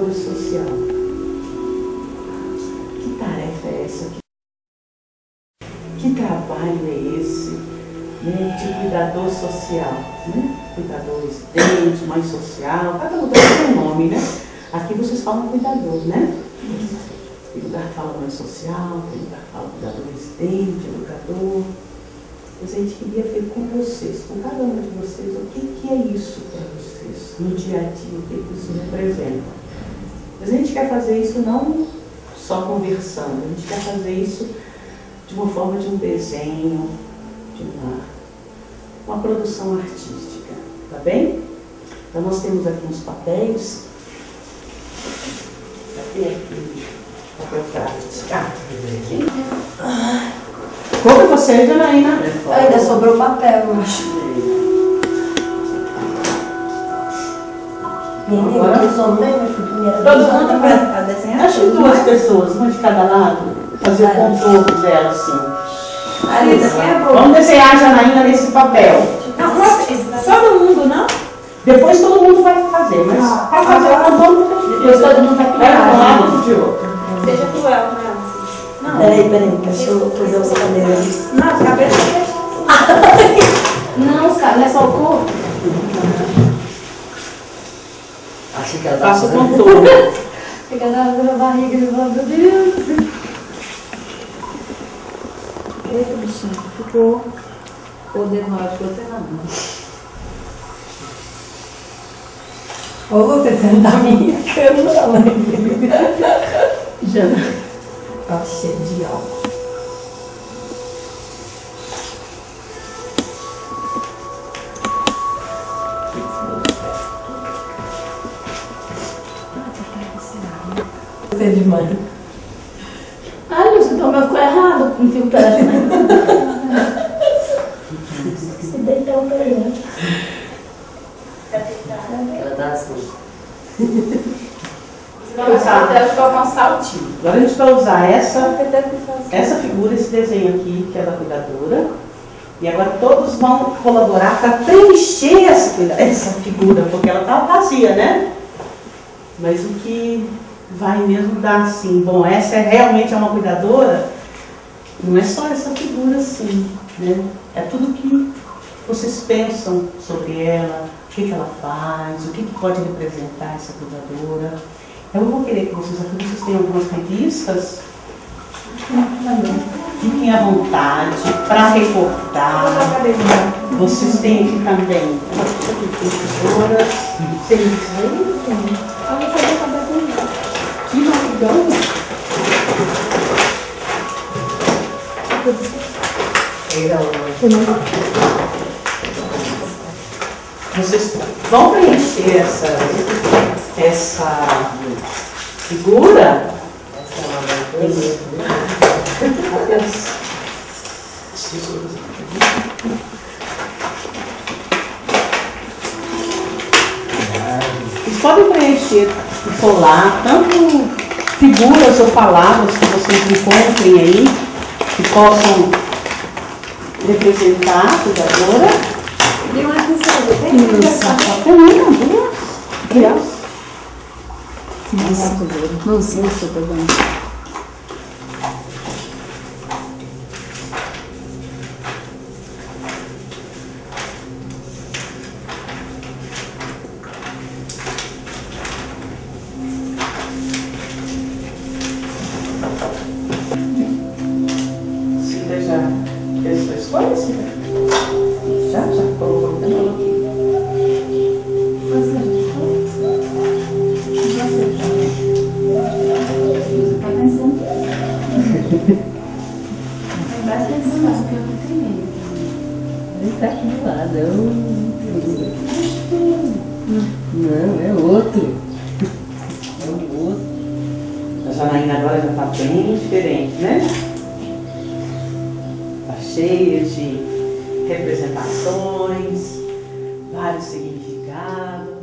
cuidador social. Que tarefa é essa? Que trabalho é esse, né, de cuidador social, né? Cuidador residente, mãe social, cada lugar tem um nome, né? Aqui vocês falam cuidador, né? Tem lugar que fala mãe social, tem lugar que fala cuidador residente, educador. Mas a gente queria ver com vocês, com cada uma de vocês, o que é isso para vocês, no dia a dia, o que isso representa. Mas a gente quer fazer isso não só conversando, a gente quer fazer isso de uma forma de um desenho, de uma produção artística, tá bem? Então nós temos aqui uns papéis, aqui, papel craft. Como você, Janaína? Ainda sobrou papel, eu acho. Agora, todo mundo vai desenhar. Acho que 2 pessoas, uma de cada lado, fazer o contorno dela assim. Vamos desenhar a Janaína nesse papel. Todo mundo, não? Depois todo mundo vai fazer, mas vai fazer o contorno, depois todo mundo vai pintar de um lado ou de outro. Seja cruel, né? Peraí, deixa eu fazer os cabelos. Não, os cabelos Não, os cabelos, não é só o corpo. Achei que ela Faça o fazendo. contorno. Fica na barriga e fala, meu Deus. Eita, bichinho, ficou o dedo maior que eu tenho na mão. Ô, você senta na minha cama, Já. tá cheio de álcool. Você de mãe. Ai, Lúcia, então meu ficou errado. Não fico perto, né? Se deitar o pé. Ela tá assim. Deve colocar um saltinho. Agora a gente vai usar essa figura, esse desenho aqui, que é da cuidadora. E agora todos vão colaborar para preencher essa figura, porque ela está vazia, né? Mas o que vai mesmo dar assim, bom, essa realmente é uma cuidadora, não é só essa figura assim, né? É tudo que vocês pensam sobre ela, o que ela faz, o que pode representar essa cuidadora. Então eu vou querer que vocês tenham algumas revistas. Fiquem à vontade para recortar. Vocês têm aqui também tesoura. Que maravilhoso! Vocês vão preencher essa figura. Vocês podem preencher e colar tanto figuras ou palavras que vocês encontrem aí, que possam representar a cuidadora. E uma pincelada. Não sei se eu tô vendo. Cida já fez sua escolha, Cida? Já colocou o cabelo aqui. Tá pensando? Tem bastante coisa que eu não tenho. Ele tá aqui do lado. Não, é outro. É o outro. A Janaína agora já está bem diferente, né? Está cheia de representações, vários significados.